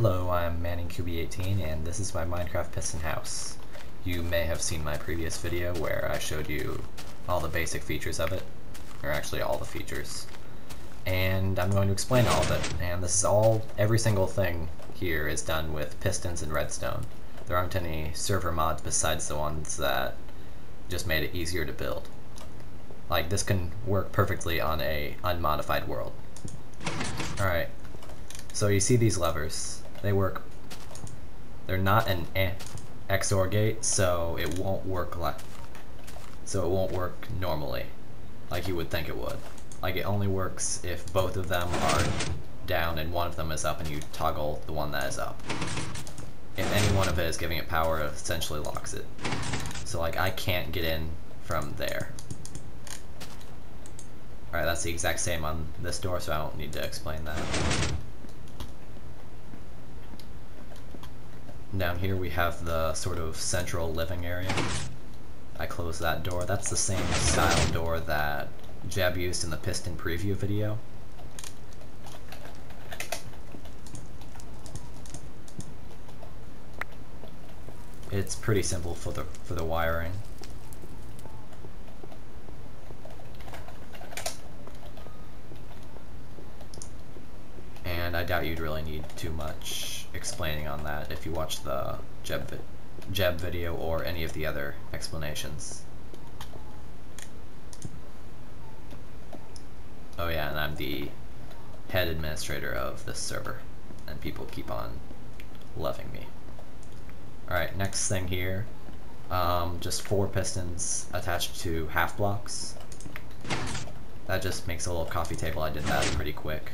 Hello, I'm ManningQB18 and this is my Minecraft Piston house. You may have seen my previous video where I showed you all the basic features of it, or actually all the features. And I'm going to explain all of it, and this is every single thing here is done with pistons and redstone. There aren't any server mods besides the ones that just made it easier to build. Like, this can work perfectly on a unmodified world. Alright, so you see these levers. They work. They're not an XOR gate, so it won't work normally, like you would think it would. Like, it only works if both of them are down and one of them is up, and you toggle the one that is up. If any one of it is giving it power, it essentially locks it. So, like, I can't get in from there. Alright, that's the exact same on this door, so I don't need to explain that. Down here we have the sort of central living area. I closed that door. That's the same style door that Jeb used in the Piston preview video. It's pretty simple for the wiring. And I doubt you'd really need too much explaining on that if you watch the Jeb video or any of the other explanations. Oh yeah, and I'm the head administrator of this server, and people keep on loving me. Alright, next thing here, just 4 pistons attached to half blocks. That just makes a little coffee table. I did that pretty quick.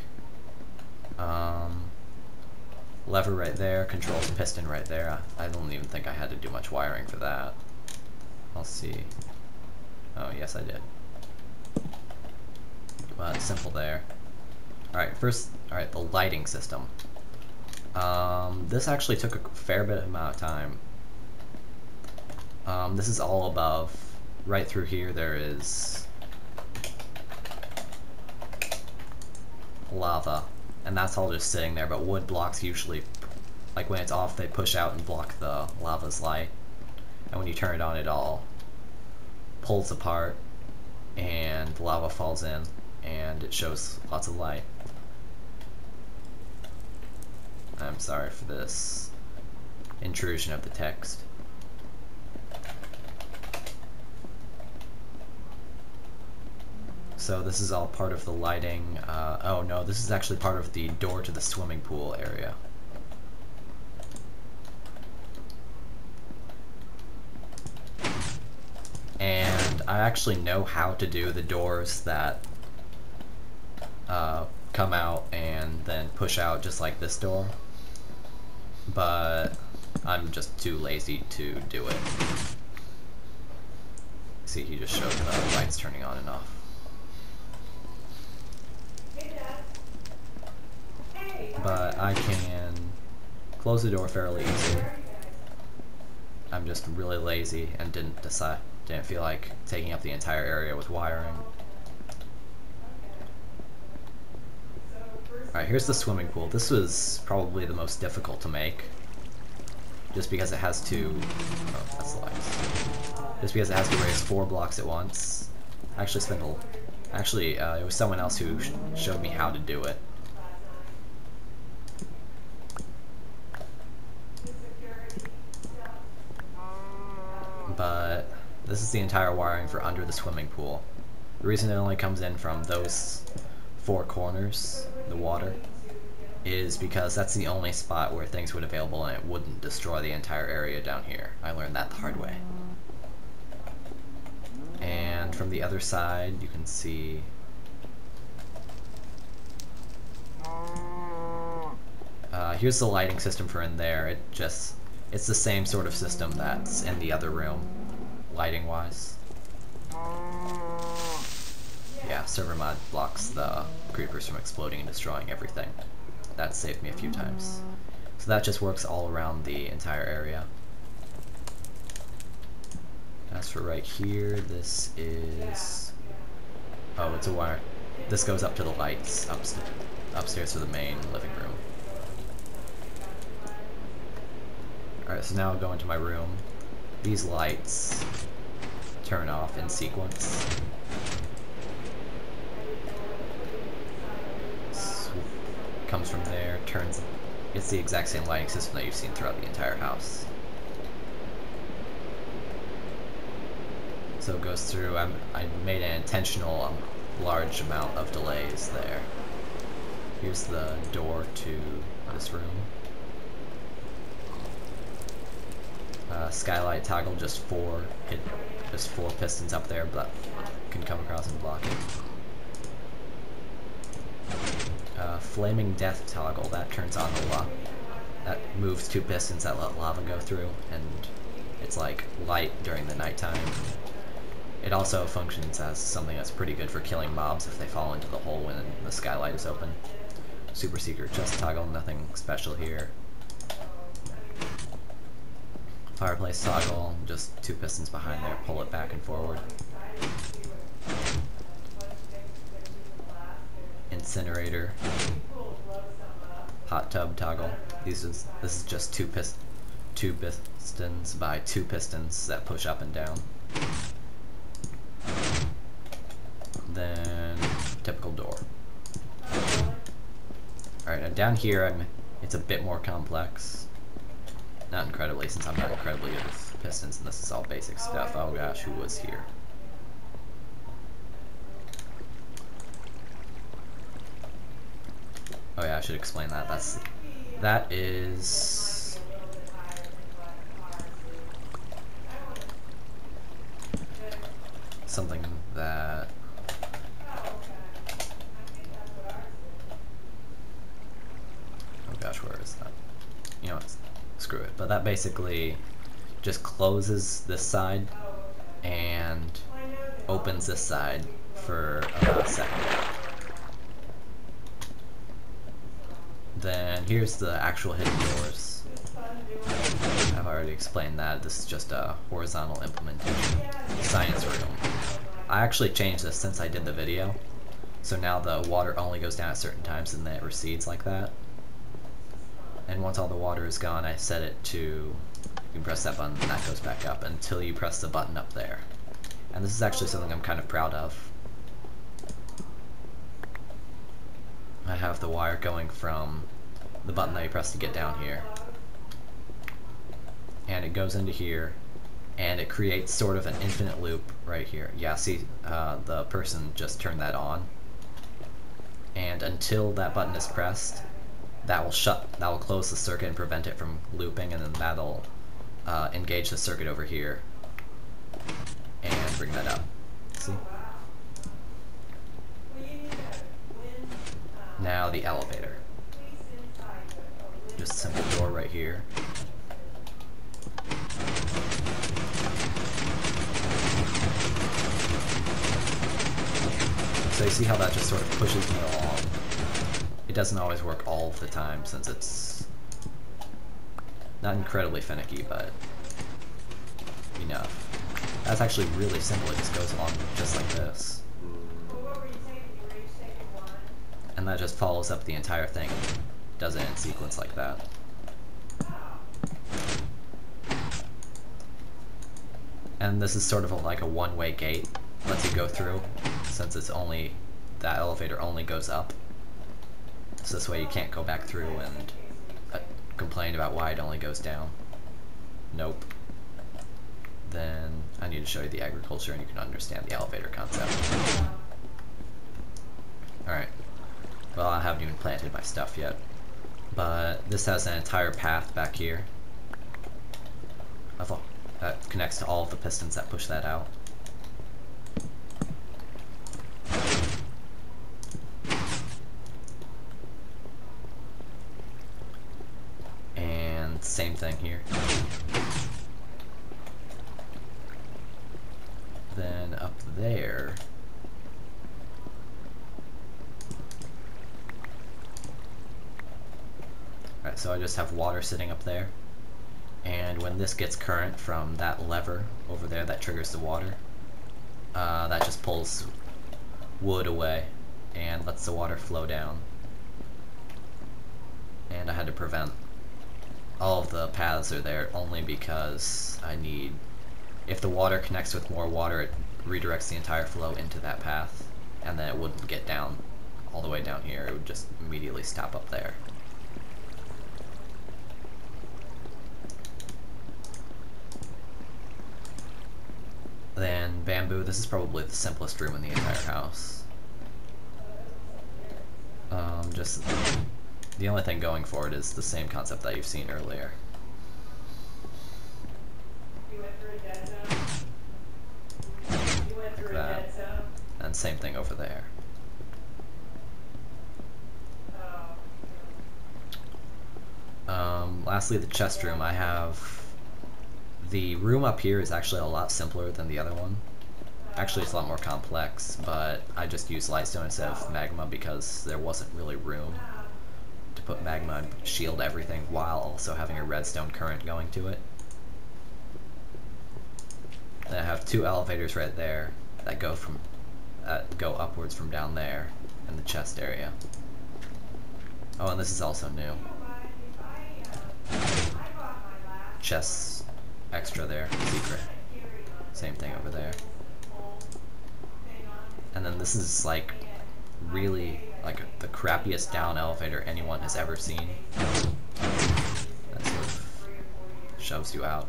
Lever right there controls piston right there. I don't even think I had to do much wiring for that. I'll see. Oh, yes I did. But simple there. Alright, alright, the lighting system. This actually took a fair bit amount of time. This is all above. Right through here there is lava. And that's all just sitting there, but wood blocks usually, like when it's off, they push out and block the lava's light. And when you turn it on, it all pulls apart, and the lava falls in, and it shows lots of light. I'm sorry for this intrusion of the text. So this is all part of the lighting. Oh no, this is actually part of the door to the swimming pool area. And I actually know how to do the doors that come out and then push out just like this door. But I'm just too lazy to do it. See, he just showed the lights turning on and off. But I can close the door fairly easily. I'm just really lazy and didn't feel like taking up the entire area with wiring. Alright, here's the swimming pool. This was probably the most difficult to make, just because it has to, oh, that's the lights. Just because it has to raise 4 blocks at once. Actually, it was someone else who showed me how to do it. But this is the entire wiring for under the swimming pool. The reason it only comes in from those 4 corners, the water, is because that's the only spot where things would be available and it wouldn't destroy the entire area down here. I learned that the hard way. And from the other side you can see here's the lighting system for in there. It's the same sort of system that's in the other room, lighting-wise. Yeah, server mod blocks the creepers from exploding and destroying everything. That saved me a few times. So that just works all around the entire area. As for right here, this is... oh, it's a wire. This goes up to the lights upstairs to the main living room. Alright, so now I'll go into my room. These lights turn off in sequence. Comes from there, turns. It's the exact same lighting system that you've seen throughout the entire house. So it goes through. I made an intentional large amount of delays there. Here's the door to this room. Skylight toggle, just four pistons up there, but can come across and block it. Flaming death toggle, that turns on the lava. That moves 2 pistons that let lava go through, and it's like light during the nighttime. It also functions as something that's pretty good for killing mobs if they fall into the hole when the skylight is open. Super secret chest toggle, nothing special here. Fireplace toggle, just 2 pistons behind there, pull it back and forward. Incinerator. Hot tub toggle. This is just two pistons by 2 pistons that push up and down. Then typical door. Alright, now down here it's a bit more complex. Not incredibly, since I'm not incredibly good with pistons and this is all basic stuff. Oh gosh, who was here? Oh yeah, I should explain that. That is something that oh gosh, where is that? You know what? Screw it. But that basically just closes this side and opens this side for about a second. Then here's the actual hidden doors. I've already explained that. This is just a horizontal implementation. Science room. I actually changed this since I did the video. So now the water only goes down at certain times and then it recedes like that. And once all the water is gone, I set it to, you can press that button and that goes back up until you press the button up there. And this is actually something I'm kind of proud of. I have the wire going from the button that you press to get down here. And it goes into here, and it creates sort of an infinite loop right here. Yeah, see, the person just turned that on. And until that button is pressed, that will close the circuit and prevent it from looping, and then that'll engage the circuit over here and bring that up. See? Now the elevator. Just a simple door right here. So you see how that just sort of pushes me along. It doesn't always work all of the time since it's not incredibly finicky, but enough. That's actually really simple, it just goes along just like this. And that just follows up the entire thing and does it in sequence like that. And this is sort of like a one-way gate, lets you go through, since it's only, that elevator only goes up. So this way you can't go back through and complain about why it only goes down. Nope. Then I need to show you the agriculture and you can understand the elevator concept. Alright. Well, I haven't even planted my stuff yet. But this has an entire path back here that connects to all of the pistons that push that out. And same thing here. Then up there, alright, so I just have water sitting up there, and when this gets current from that lever over there that triggers the water, that just pulls wood away and lets the water flow down. And I had to prevent all of the paths are there only because I need, if the water connects with more water, it redirects the entire flow into that path, and then it wouldn't get down all the way down here, it would just immediately stop up there. Then bamboo, this is probably the simplest room in the entire house. Just the only thing going for it is the same concept that you've seen earlier. Like that. And same thing over there. Lastly, the chest room. I have the room up here is actually a lot simpler than the other one. Actually, it's a lot more complex, but I just used lightstone instead of magma because there wasn't really room to put magma and shield everything while also having a redstone current going to it. Then I have two elevators right there that go upwards from down there in the chest area. Oh, and this is also new. Chests extra there, secret. Same thing over there. And then this is like really like the crappiest down elevator anyone has ever seen. That sort of shoves you out.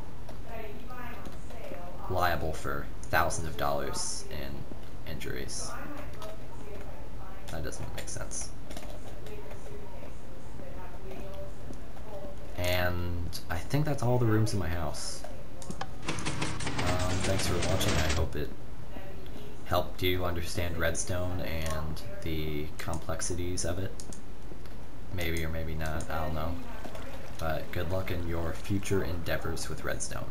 Liable for thousands of dollars in injuries. That doesn't make sense. And I think that's all the rooms in my house. Thanks for watching. I hope it helped you understand redstone and the complexities of it. Maybe or maybe not, I don't know. But good luck in your future endeavors with redstone.